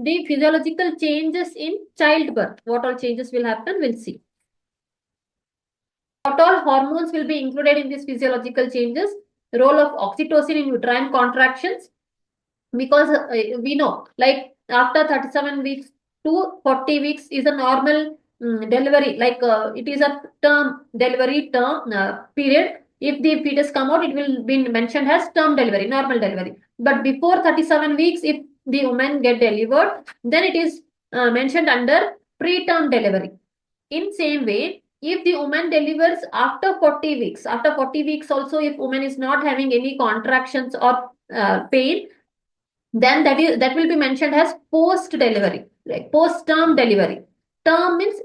the physiological changes in childbirth. What all changes will happen, we'll see. What all hormones will be included in these physiological changes? The role of oxytocin in uterine contractions, because we know, like after 37 weeks to 40 weeks is a normal delivery, like it is a term delivery period. If the fetus come out, it will be mentioned as term delivery, normal delivery. But before 37 weeks, if the woman get delivered, then it is mentioned under preterm delivery. In same way, if the woman delivers after 40 weeks, also, if woman is not having any contractions or pain, then that will be mentioned as post delivery, like post term delivery. Term means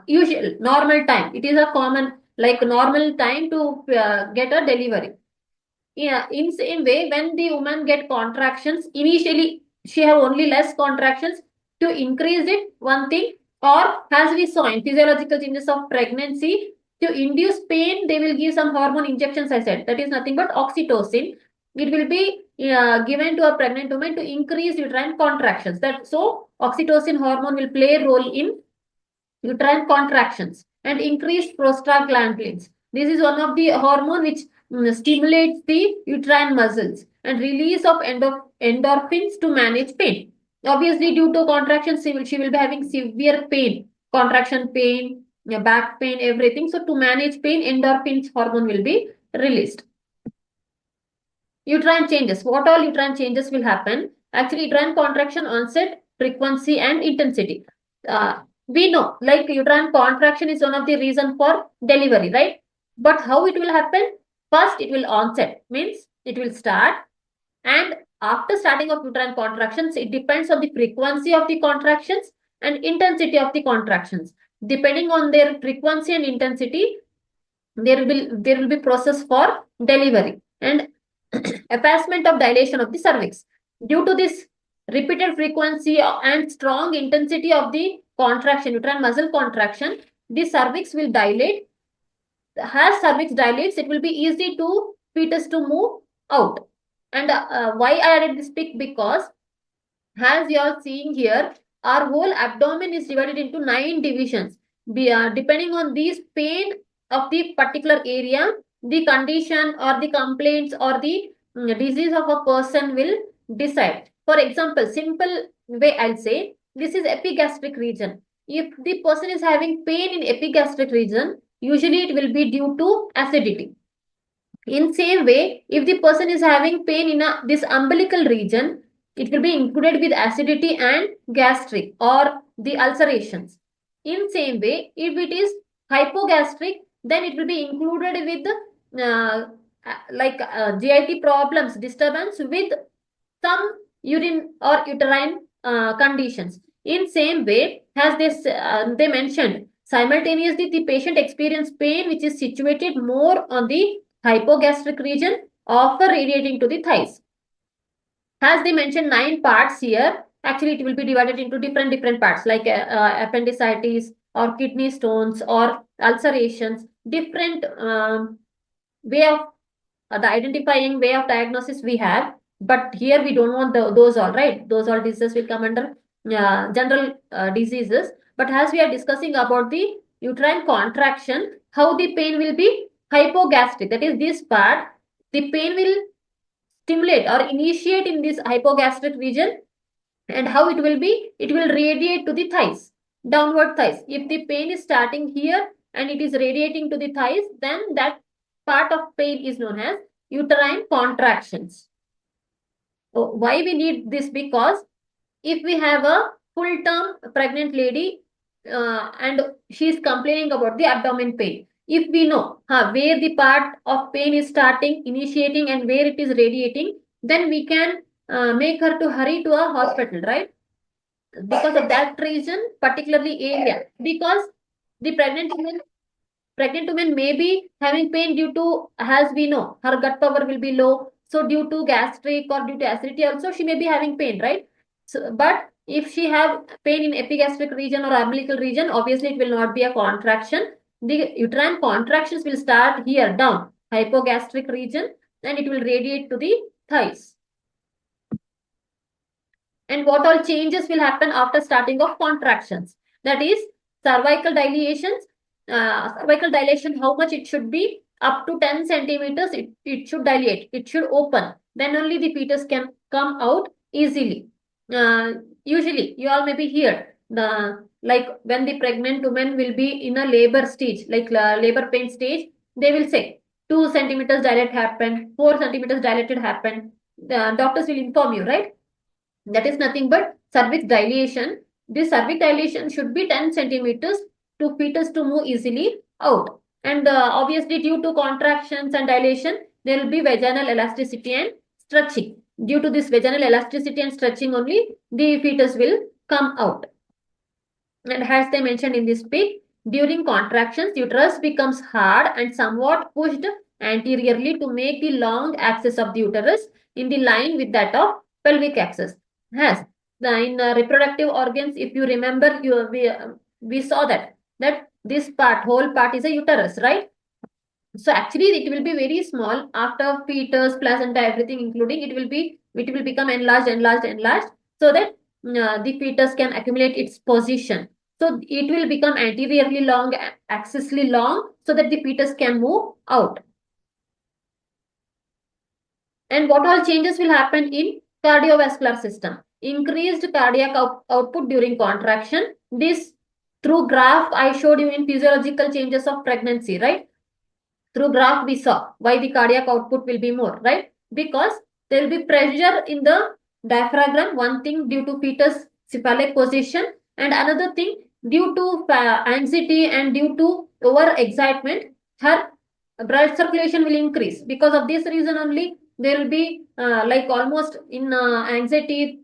usual normal time. It is a common, like normal time to get a delivery. Yeah, in same way, when the woman get contractions, initially she have only less contractions. To increase it, one thing, or as we saw in physiological changes of pregnancy, to induce pain, they will give some hormone injections. I said that is nothing but oxytocin. It will be given to a pregnant woman to increase uterine contractions. That so oxytocin hormone will play a role in uterine contractions and increased prostaglandins. This is one of the hormone which stimulates the uterine muscles and release of endorphins to manage pain. Obviously, due to contractions, she will be having severe pain, contraction pain, back pain, everything. So to manage pain, endorphins hormone will be released. Uterine changes. What all uterine changes will happen? Actually, uterine contraction onset, frequency, and intensity. We know, like uterine contraction is one of the reason for delivery, right? But how it will happen? First, it will onset, means it will start, and after starting of uterine contractions, it depends on the frequency of the contractions and intensity of the contractions. Depending on their frequency and intensity, there will be process for delivery and effacement of dilation of the cervix. Due to this repeated frequency and strong intensity of the contraction, uterine muscle contraction, the cervix will dilate. As cervix dilates, it will be easy to fetus to move out. And why I added this pic? Because as you are seeing here, our whole abdomen is divided into 9 divisions. Depending on these pain of the particular area, the condition or the complaints or the disease of a person will decide. For example, simple way I'll say, this is epigastric region. If the person is having pain in epigastric region, usually it will be due to acidity. In same way, if the person is having pain in this umbilical region, it will be included with acidity and gastric or the ulcerations. In same way, if it is hypogastric, then it will be included with GIT problems, disturbance with some urine or uterine conditions. In same way, as they mentioned, simultaneously the patient experience pain which is situated more on the hypogastric region, often radiating to the thighs. As they mentioned 9 parts here, actually it will be divided into different parts, like appendicitis or kidney stones or ulcerations. Different way of the identifying way of diagnosis we have, but here we don't want those all, right? Those all diseases will come under general diseases. But as we are discussing about the uterine contraction, how the pain will be hypogastric, that is this part, the pain will stimulate or initiate in this hypogastric region. And how it will be? It will radiate to the thighs, downward thighs. If the pain is starting here and it is radiating to the thighs, then that part of pain is known as uterine contractions. So why we need this? Because if we have a full-term pregnant lady and she is complaining about the abdomen pain, if we know where the part of pain is starting, initiating, and where it is radiating, then we can make her to hurry to a hospital, right? Because of that reason, particularly area, because the pregnant women may be having pain due to, as we know, her gut power will be low. So due to gastric or due to acidity also, she may be having pain, right? So, but if she have pain in epigastric region or umbilical region, obviously it will not be a contraction. The uterine contractions will start here down, hypogastric region, and it will radiate to the thighs. And what all changes will happen after starting of contractions? That is cervical dilations. Cervical dilation, how much it should be? Up to 10 centimeters, it should dilate. It should open. Then only the fetus can come out easily. Usually, you all may be here. Like when the pregnant woman will be in a labor stage, like labor pain stage, they will say 2 centimeters dilate happened, 4 centimeters dilated happened. The doctors will inform you, right? That is nothing but cervix dilation. This cervix dilation should be 10 centimeters to fetus to move easily out. And obviously, due to contractions and dilation, there will be vaginal elasticity and stretching. Due to this vaginal elasticity and stretching only, the fetus will come out. And as they mentioned in this pic, during contractions, uterus becomes hard and somewhat pushed anteriorly to make the long axis of the uterus in the line with that of pelvic axis. Yes, in reproductive organs, if you remember, we saw that this whole part is a uterus, right? So actually, it will be very small after fetus, placenta, everything including. It will become enlarged, so that the fetus can accumulate its position. So it will become anteriorly long, axisally long, so that the fetus can move out. And what all changes will happen in cardiovascular system? Increased cardiac output during contraction. This through graph I showed you in physiological changes of pregnancy, right? Through graph we saw why the cardiac output will be more, right? Because there will be pressure in the diaphragm, one thing due to fetus cephalic position, and another thing due to anxiety and due to over excitement, her blood circulation will increase. Because of this reason only, there will be like almost in anxiety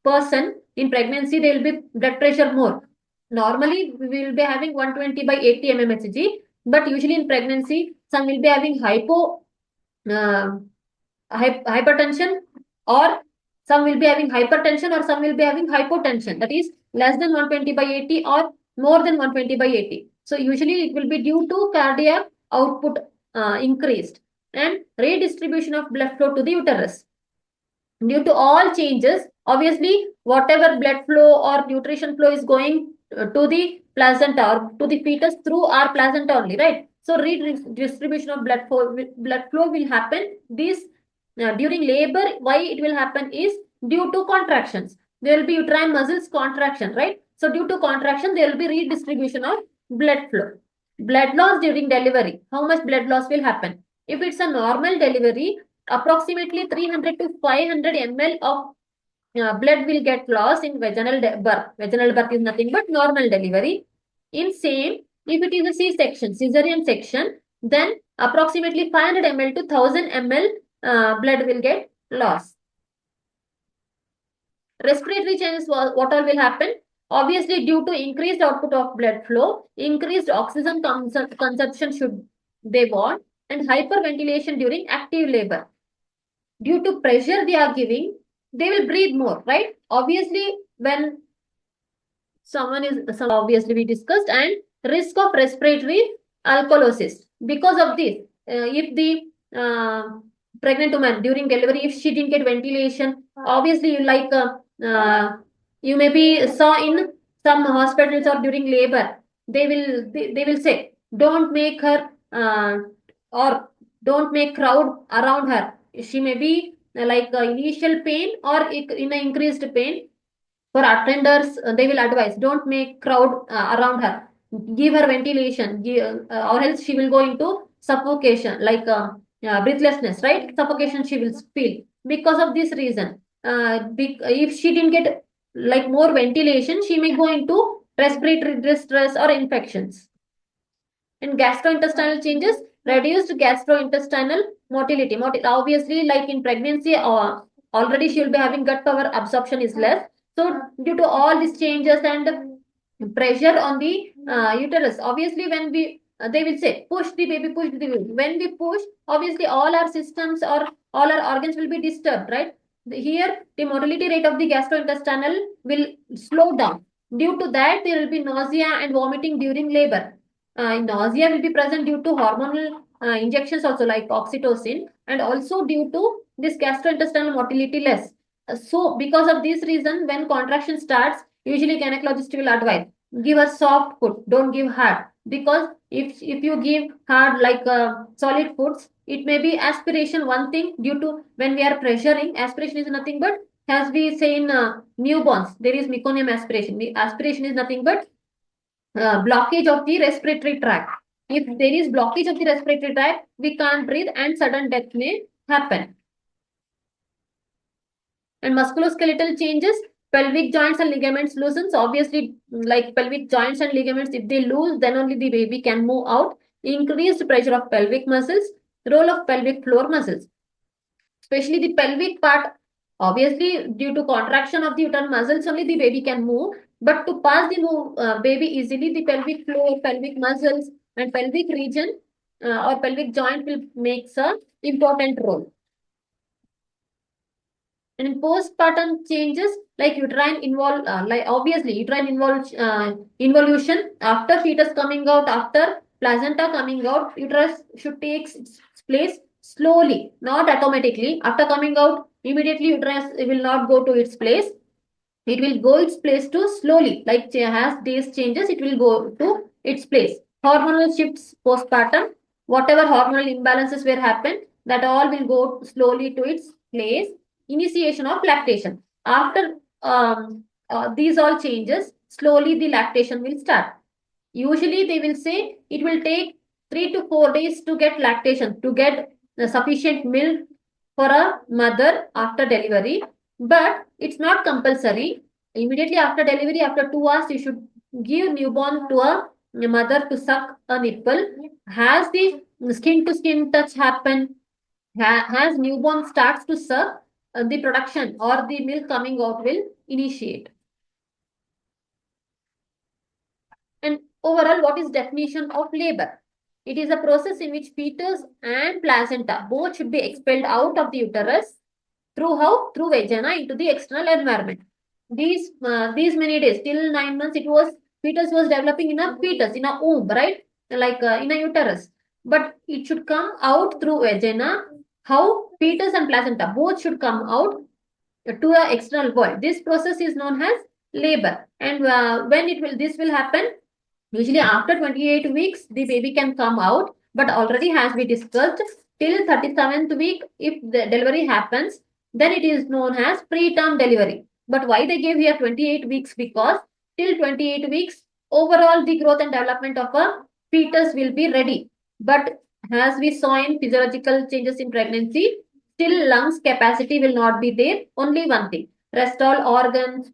person in pregnancy, there will be blood pressure more. Normally, we will be having 120 by 80 mmHg, but usually in pregnancy, some will be having hypertension, or some will be having hypertension, or some will be having hypotension. That is less than 120 by 80 or more than 120 by 80. So usually it will be due to cardiac output increased and redistribution of blood flow to the uterus. Due to all changes, obviously, whatever blood flow or nutrition flow is going to the placenta or to the fetus through our placenta only, right? So redistribution of blood flow will happen. This during labor, why it will happen is due to contractions. There will be uterine muscles contraction, right? So due to contraction, there will be redistribution of blood flow. Blood loss during delivery. How much blood loss will happen? If it's a normal delivery, approximately 300 to 500 ml of blood will get lost in vaginal birth. Vaginal birth is nothing but normal delivery. In same, if it is a C-section, cesarean section, then approximately 500 ml to 1000 ml blood will get lost. Respiratory changes, what all will happen? Obviously, due to increased output of blood flow, increased oxygen consumption should they want, and hyperventilation during active labor. Due to pressure they are giving, they will breathe more, right? Obviously, when obviously we discussed, and risk of respiratory alkalosis. Because of this, if the pregnant woman during delivery, if she didn't get ventilation, obviously you maybe saw in some hospitals or during labor, they will say, don't make her or don't make crowd around her. She may be initial pain or in an increased pain. For attenders, they will advise, don't make crowd around her. Give her ventilation, or else she will go into suffocation, breathlessness, right? Suffocation she will feel. Because of this reason, if she didn't get more ventilation, she may go into respiratory distress or infections. And gastrointestinal changes, reduced gastrointestinal motility. Obviously, like in pregnancy, already she will be having gut power absorption is less. So due to all these changes and pressure on the uterus, obviously when they will say, push the baby, push the baby. When we push, obviously all our systems or all our organs will be disturbed, right? Here, the motility rate of the gastrointestinal will slow down. Due to that, there will be nausea and vomiting during labor. Nausea will be present due to hormonal injections also like oxytocin, and also due to this gastrointestinal motility less. So because of this reason, when contraction starts, usually gynecologist will advise give a soft food, don't give hard, because if you give hard like solid foods, it may be aspiration. One thing, due to when we are pressuring, aspiration is nothing but, as we say in newborns, there is meconium aspiration. The aspiration is nothing but blockage of the respiratory tract. If there is blockage of the respiratory tract, we can't breathe and sudden death may happen. And musculoskeletal changes, pelvic joints and ligaments loosens. Obviously, like pelvic joints and ligaments, if they lose, then only the baby can move out. Increased pressure of pelvic muscles, role of pelvic floor muscles, especially the pelvic part. Obviously, due to contraction of the uterine muscles, only the baby can move. But to pass the baby easily, the pelvic floor, pelvic muscles, and pelvic region or pelvic joint will make a important role. And in postpartum changes, like uterine like obviously uterine involution after fetus coming out, after placenta coming out, uterus should take its place slowly, not automatically. After coming out, immediately uterus will not go to its place. It will go its place to slowly, like as days changes, it will go to its place. Hormonal shifts postpartum, whatever hormonal imbalances were happened, that all will go slowly to its place. Initiation of lactation. After these all changes, slowly the lactation will start. Usually they will say it will take 3 to 4 days to get lactation, to get sufficient milk for a mother after delivery. But it's not compulsory. Immediately after delivery, after 2 hours, you should give newborn to a mother to suck a nipple. Has the skin to skin touch happen? Has newborn starts to suck, the production or the milk coming out will initiate. And overall, what is definition of labor? It is a process in which fetus and placenta both should be expelled out of the uterus through how? Through vagina into the external environment. These many days, till 9 months, fetus was developing in a fetus, in a womb, right? Like in a uterus. But it should come out through vagina. How? Fetus and placenta both should come out to the external world. This process is known as labor. And when this will happen, usually after 28 weeks, the baby can come out. But already, as we discussed, till 37th week, if the delivery happens, then it is known as preterm delivery. But why they gave here 28 weeks? Because till 28 weeks, overall the growth and development of a fetus will be ready. But as we saw in physiological changes in pregnancy, still lungs capacity will not be there. Only one thing, rest all organs,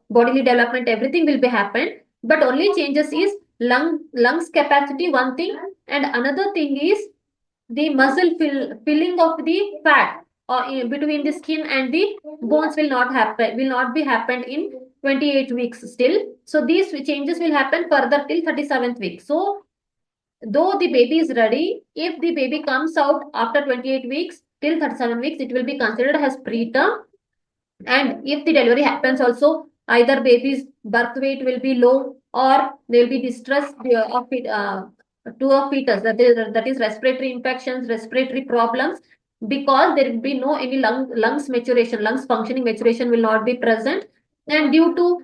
bodily development, everything will be happened. But only changes is lungs capacity, one thing, and another thing is the muscle filling of the fat or between the skin and the bones will not be happened in 28 weeks still. So these changes will happen further till 37th week. So though the baby is ready, if the baby comes out after 28 weeks till 37 weeks, it will be considered as preterm. And if the delivery happens also, either baby's birth weight will be low or there will be distress of it, to a fetus, that is respiratory infections, respiratory problems, because there will be no any lungs maturation, lungs functioning maturation will not be present. And due to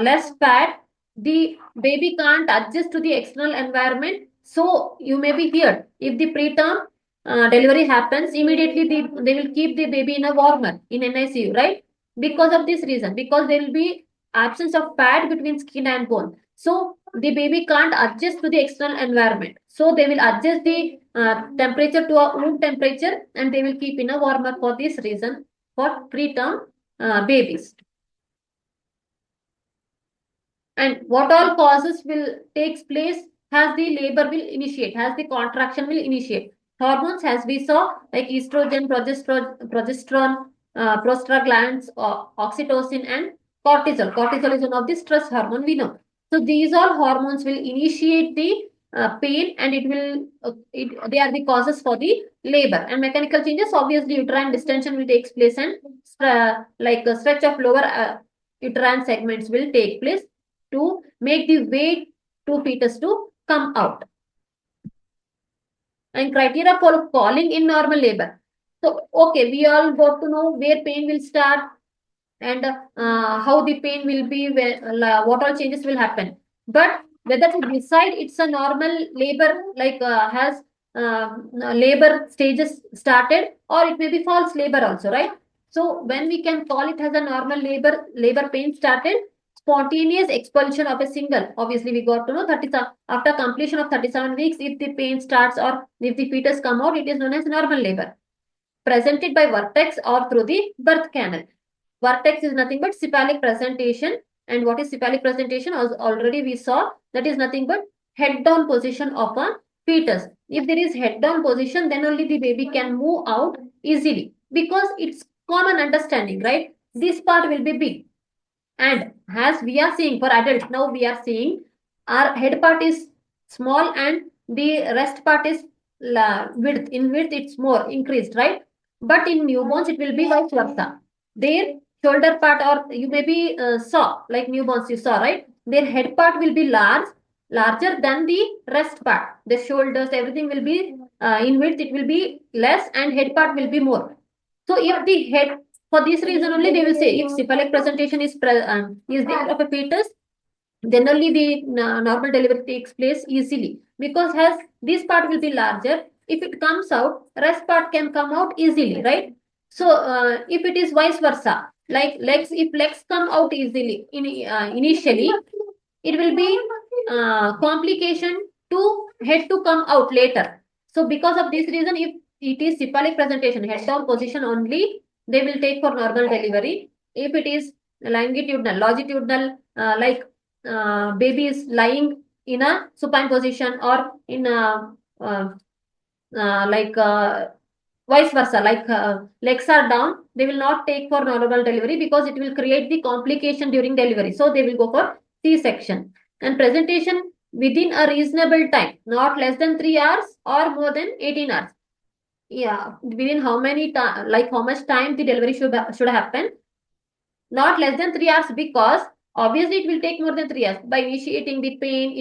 less fat, the baby can't adjust to the external environment. So you may be here, if the preterm delivery happens, immediately they will keep the baby in a warmer in NICU, right? Because of this reason, because there will be absence of fat between skin and bone. So the baby can't adjust to the external environment. So they will adjust the temperature to a room temperature and they will keep in a warmer for this reason for preterm babies. And what all causes will takes place as the labor will initiate, as the contraction will initiate. Hormones, as we saw, like estrogen, progesterone, prostaglandins, oxytocin, and cortisol. Cortisol is one of the stress hormone we know. So these all hormones will initiate the pain, and they are the causes for the labor. And mechanical changes, obviously, uterine distension will take place, and like a stretch of lower uterine segments will take place to make the way to fetus to come out. And criteria for calling in normal labor. So, okay, we all got to know where pain will start, and how the pain will be, what all changes will happen. But whether to decide it's a normal labor, like has labor stages started, or it may be false labor also, right? So when we can call it as a normal labor pain started, spontaneous expulsion of a single, obviously we got to know 37 after completion of 37 weeks, if the pain starts or if the fetus come out, it is known as normal labor, presented by vertex or through the birth canal. Vertex is nothing but cephalic presentation. And what is cephalic presentation? As already we saw, that is nothing but head down position of a fetus. If there is head down position, then only the baby can move out easily, because it's common understanding, right? This part will be big. And as we are seeing for adults, now we are seeing our head part is small and the rest part is width. In width, it's more increased, right? But in newborns, it will be vice versa. Their shoulder part, or you maybe saw, like newborns you saw, right? Their head part will be larger than the rest part. The shoulders, everything will be in width, it will be less, and head part will be more. So if the head, for this reason only they will say, if cephalic presentation is there of a fetus, then only the normal delivery takes place easily, because as this part will be larger, if it comes out, rest part can come out easily, right? So if it is vice versa, like legs, if legs come out easily initially, it will be complication to head to come out later. So because of this reason, if it is cephalic presentation, head down position only, they will take for normal delivery. If it is longitudinal, like baby is lying in a supine position, or in a like vice versa, like legs are down, they will not take for normal delivery, because it will create the complication during delivery. So they will go for C-section. And presentation within a reasonable time, not less than 3 hours or more than 18 hours. Yeah, within how many time, like how much time the delivery should happen? Not less than 3 hours, because obviously it will take more than 3 hours. By initiating the pain,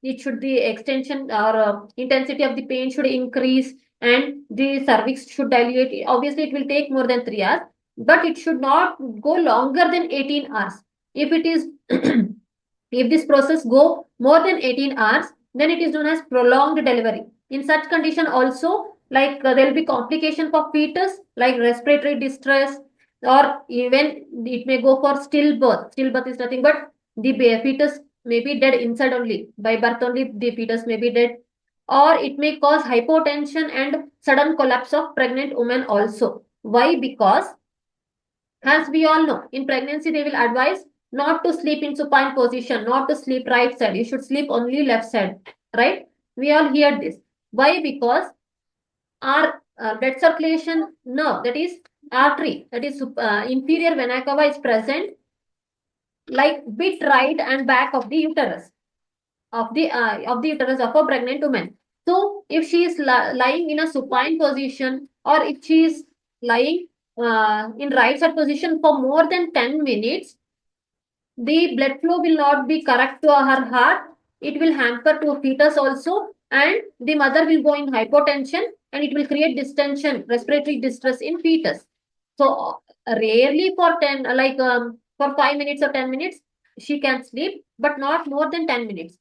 it should, the extension or intensity of the pain should increase, and the cervix should dilate. Obviously it will take more than 3 hours, but it should not go longer than 18 hours. If it is if this process go more than 18 hours, then it is known as prolonged delivery. In such condition also, like there will be complication for fetus, like respiratory distress, or even it may go for stillbirth. Stillbirth is nothing but the fetus may be dead inside only. By birth only the fetus may be dead. Or it may cause hypotension and sudden collapse of pregnant women also. Why? Because as we all know, in pregnancy they will advise not to sleep in supine position, not to sleep right side. You should sleep only left side, right? We all hear this. Why? Because our blood circulation nerve, that is artery, that is inferior vena cava, is present like bit right and back of the uterus of the uterus of a pregnant woman. So if she is lying in a supine position, or if she is lying in right side position for more than 10 minutes, the blood flow will not be correct to her heart. It will hamper to fetus also, and the mother will go in hypotension, and it will create distension, respiratory distress in fetus. So rarely for 10, like for 5 minutes or 10 minutes, she can sleep, but not more than 10 minutes.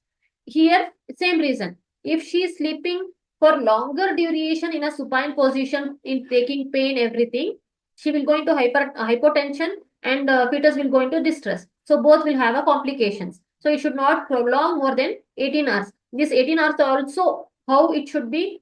Here, same reason. If she is sleeping for longer duration in a supine position, in taking pain, everything, she will go into hypotension, and fetus will go into distress. So both will have a complications. So it should not prolong more than 18 hours. This 18 hours also, how it should be,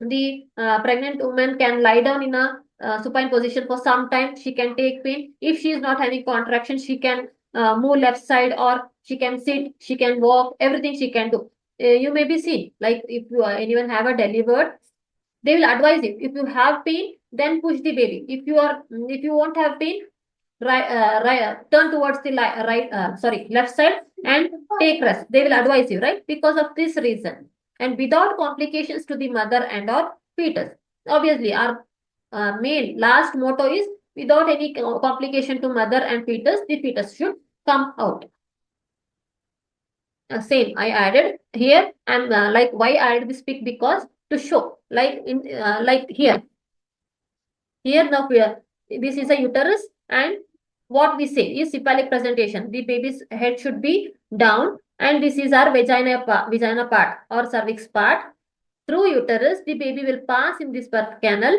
the pregnant woman can lie down in a supine position for some time. She can take pain. If she is not having contraction, she can move left side, or she can sit, she can walk, everything she can do. You may be seen, like if you anyone have a delivered, they will advise you, if you have pain, then push the baby. If you won't have pain, turn towards the left side and take rest. They will advise you, right? Because of this reason, and without complications to the mother and or fetus. Obviously, our main last motto is, without any complication to mother and fetus, the fetus should come out. Same I added here, and like why I added this pic, because to show, like in like here now, this is a uterus, and what we say is cephalic presentation. The baby's head should be down, and this is our vagina part or cervix part. Through uterus, the baby will pass in this birth canal.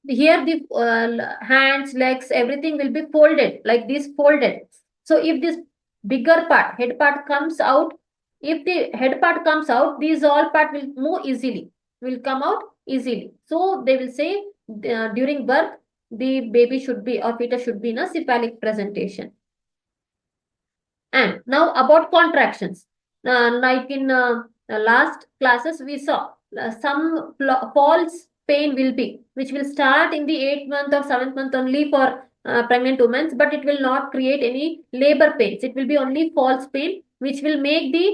Here the hands, legs, everything will be folded, like this, folded. So if this bigger part, head part comes out, if the head part comes out, these all part will move easily, will come out easily. So they will say during birth, the baby should be or fetus should be in a cephalic presentation. And now about contractions. Like in last classes, we saw some false pain will be, which will start in the 8th month or 7th month only for pregnant women, but it will not create any labor pains. It will be only false pain, which will make the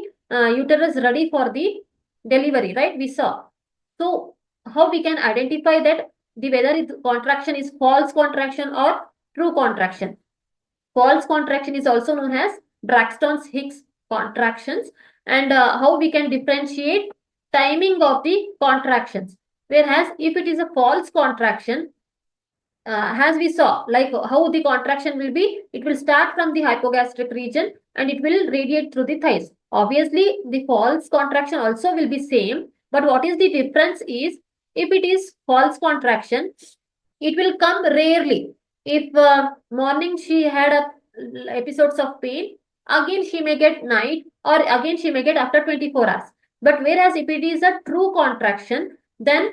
uterus ready for the delivery, right? We saw. So how we can identify that whether contraction is false contraction or true contraction? False contraction is also known as Braxton-Hicks contractions, and how we can differentiate timing of the contractions. Whereas if it is a false contraction, as we saw, like how the contraction will be, it will start from the hypogastric region and it will radiate through the thighs. Obviously, the false contraction also will be same, but what is the difference is, if it is false contraction, it will come rarely. If morning she had episodes of pain, again she may get night, or again she may get after 24 hours. But whereas if it is a true contraction, then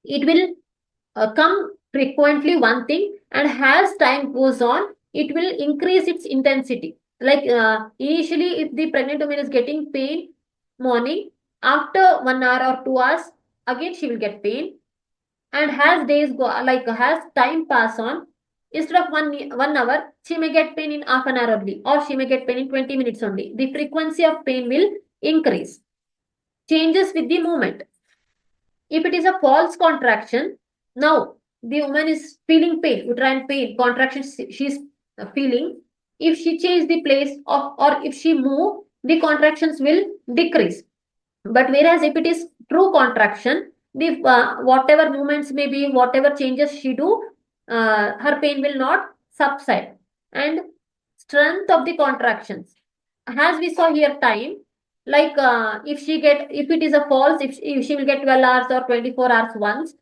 it will come frequently, one thing, and as time goes on, it will increase its intensity. Like initially, if the pregnant woman is getting pain morning, after 1 hour or 2 hours, again she will get pain. And as days go, like as time pass on, instead of 1 hour, she may get pain in half an hour only, or she may get pain in 20 minutes only. The frequency of pain will increase. Changes with the movement. If it is a false contraction, now the woman is feeling pain, uterine pain, contraction she is feeling. If she change the place of, or if she move, the contractions will decrease. But whereas if it is true contraction, the whatever movements may be, whatever changes she do, her pain will not subside. And strength of the contractions, as we saw here, time, like if it is a false, if she will get 12 hours or 24 hours once.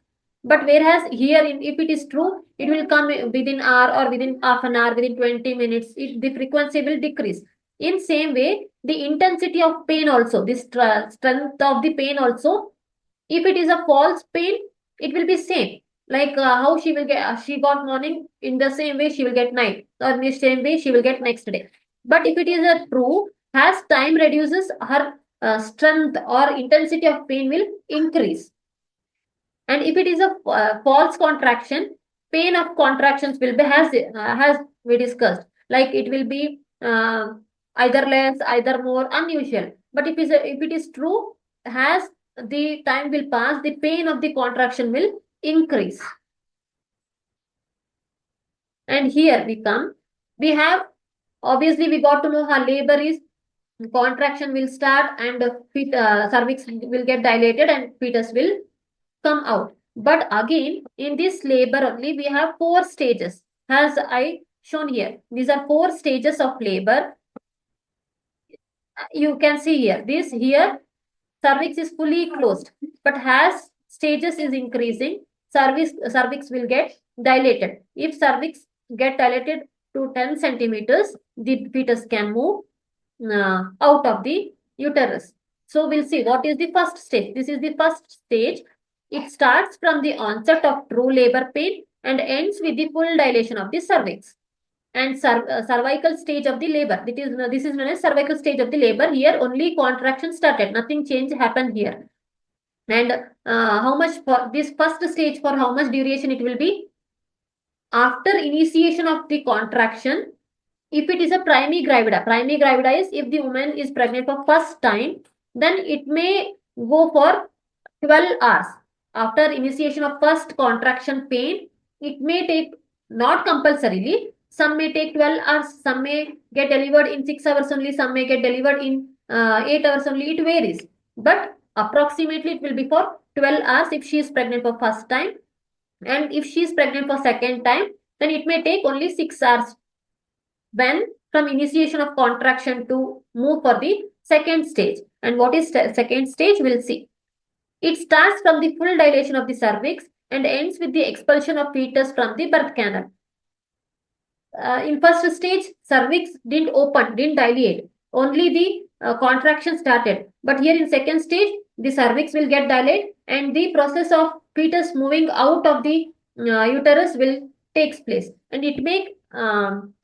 But whereas here, if it is true, it will come within hour or within half an hour, within 20 minutes, the frequency will decrease. In same way, the intensity of pain also, this strength of the pain also, if it is a false pain, it will be same. Like how she will get, she got morning, in the same way she will get night, or in the same way she will get next day. But if it is a true, as time reduces, her strength or intensity of pain will increase. And if it is a false contraction, pain of contractions will be as we discussed. Like it will be either less, either more, unusual. But if it is true, as the time will pass, the pain of the contraction will increase. And here we come. We have, obviously, we got to know how labor is. Contraction will start and cervix will get dilated and fetus will come out. But again, in this labor only, we have 4 stages, as I shown here. These are 4 stages of labor. You can see here, this here, cervix is fully closed, but as stages is increasing, cervix will get dilated. If cervix get dilated to 10 centimeters, the fetus can move out of the uterus. So we'll see what is the first stage. This is the first stage. It starts from the onset of true labor pain and ends with the full dilation of the cervix. And cervical stage of the labor, this is known as cervical stage of the labor. Here only contraction started, nothing change happened here. And how much for this first stage, for how much duration it will be? After initiation of the contraction, if it is a primigravida is if the woman is pregnant for first time, then it may go for 12 hours. After initiation of first contraction pain, it may take, not compulsorily, some may take 12 hours, some may get delivered in 6 hours only, some may get delivered in 8 hours only, it varies. But approximately it will be for 12 hours if she is pregnant for first time. And if she is pregnant for second time, then it may take only 6 hours when from initiation of contraction to move for the second stage. And what is second stage? We'll see. It starts from the full dilation of the cervix and ends with the expulsion of fetus from the birth canal. In first stage, cervix didn't open, didn't dilate. Only the contraction started. But here in second stage, the cervix will get dilated and the process of fetus moving out of the uterus will takes place. And it may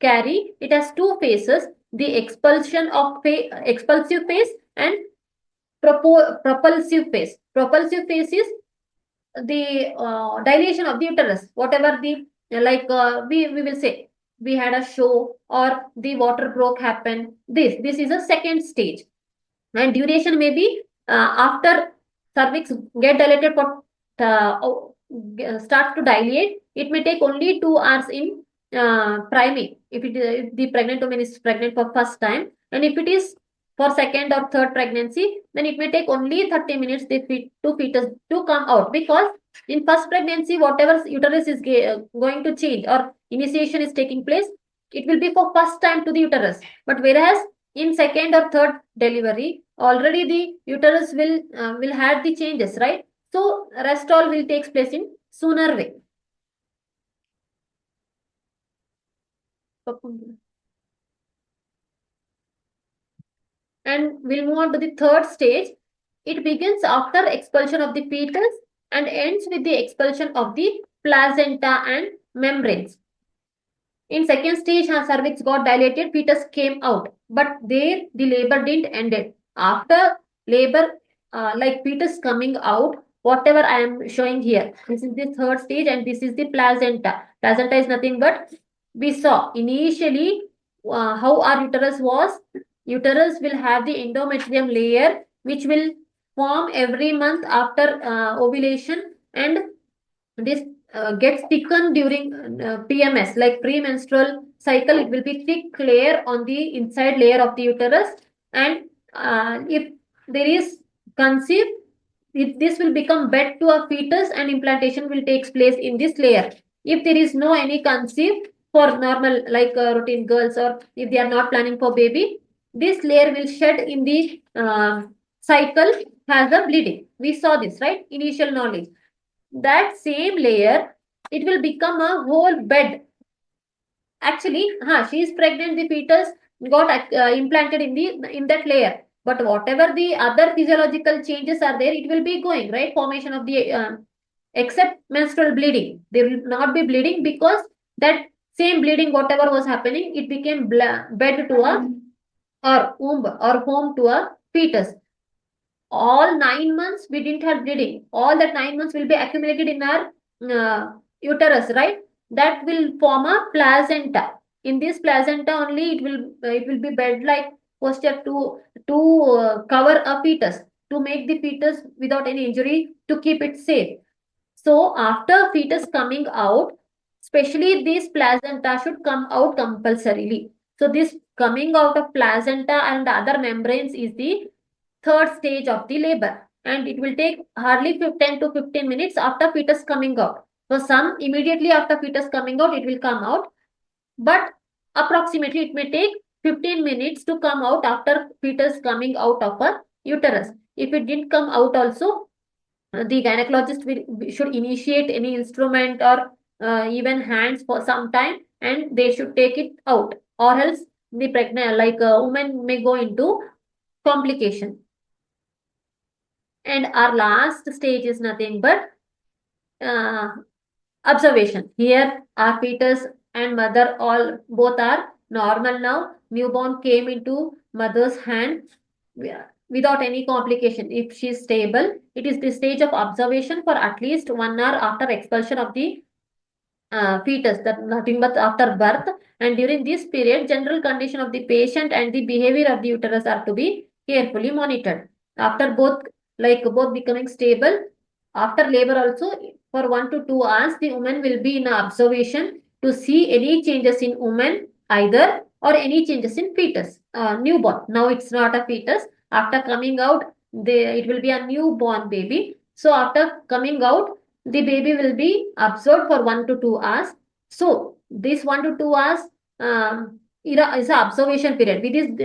carry, it has two phases, the expulsion of expulsive phase and propulsive phase. Propulsive phase is the dilation of the uterus. Whatever the, we will say, we had a show or the water broke happened. This is a second stage. And duration may be after cervix get dilated for starts to dilate, it may take only 2 hours in priming, if the pregnant woman is pregnant for first time, and if it is for second or third pregnancy, then it may take only 30 minutes the fetus to come out, because in first pregnancy, whatever uterus is going to change or initiation is taking place, it will be for first time to the uterus. But whereas in second or third delivery, already the uterus will have the changes, right? So rest all will take place in sooner way. And we'll move on to the third stage. It begins after expulsion of the fetus and ends with the expulsion of the placenta and membranes. In second stage, cervix got dilated, fetus came out, but there the labor didn't end. After labor, like fetus coming out, whatever I am showing here, this is the third stage and this is the placenta. Placenta is nothing but, we saw initially how our uterus was. Uterus will have the endometrium layer which will form every month after ovulation, and this gets thickened during PMS, like premenstrual cycle. It will be thick layer on the inside layer of the uterus, and if there is conceived, this will become bed to a fetus and implantation will take place in this layer. If there is no any conceived for normal like routine girls, or if they are not planning for baby, this layer will shed in the cycle, has a bleeding. We saw this, right? Initial knowledge. That same layer, it will become a whole bed. Actually, she is pregnant, the fetus got implanted in that layer. But whatever the other physiological changes are there, it will be going, right? Formation of the, except menstrual bleeding. There will not be bleeding, because that same bleeding, whatever was happening, it became bed to a, or womb or home to a fetus. All 9 months we didn't have bleeding. All that 9 months will be accumulated in our uterus, right? That will form a placenta. In this placenta only, it will be bed like posture to cover a fetus, to make the fetus without any injury, to keep it safe. So after fetus coming out, especially this placenta should come out compulsorily. So this coming out of placenta and other membranes is the third stage of the labor, and it will take hardly 10 to 15 minutes after fetus coming out. So some immediately after fetus coming out, it will come out, but approximately it may take 15 minutes to come out after fetus coming out of a uterus. If it didn't come out also, the gynecologist should initiate any instrument or even hands for some time, and they should take it out, or else the pregnant, like a woman, may go into complication. And our last stage is nothing but observation. Here our fetus and mother all both are normal now. Newborn came into mother's hand without any complication. If she is stable, it is the stage of observation for at least 1 hour after expulsion of the fetus, that nothing but after birth. And during this period, general condition of the patient and the behavior of the uterus are to be carefully monitored. After both becoming stable, after labor also, for 1 to 2 hours, the woman will be in observation to see any changes in woman either, or any changes in fetus, newborn. Now it's not a fetus. After coming out, it will be a newborn baby. So after coming out, the baby will be observed for 1 to 2 hours. So this 1 to 2 hours, is a observation period.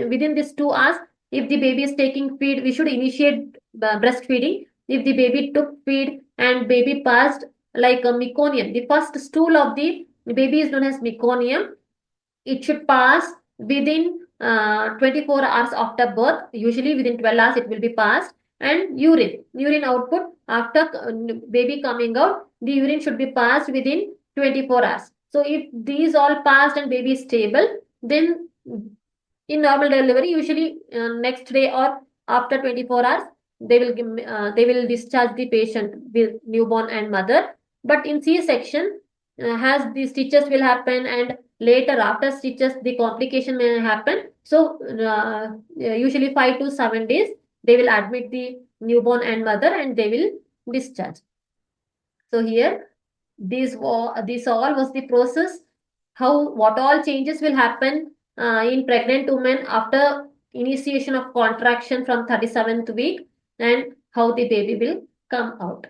Within this 2 hours, if the baby is taking feed, we should initiate breastfeeding. If the baby took feed and baby passed like a meconium, the first stool of the baby is known as meconium. It should pass within 24 hours after birth. Usually within 12 hours it will be passed. And urine output after baby coming out, the urine should be passed within 24 hours. So if these all passed and baby is stable, then in normal delivery, usually next day or after 24 hours, they will discharge the patient with newborn and mother. But in C-section, has the stitches will happen, and later after stitches the complication may happen. So usually 5 to 7 days they will admit the newborn and mother, and they will discharge. So here this all was the process, how what all changes will happen in pregnant women after initiation of contraction from 37th week, and how the baby will come out.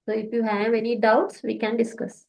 So if you have any doubts, we can discuss.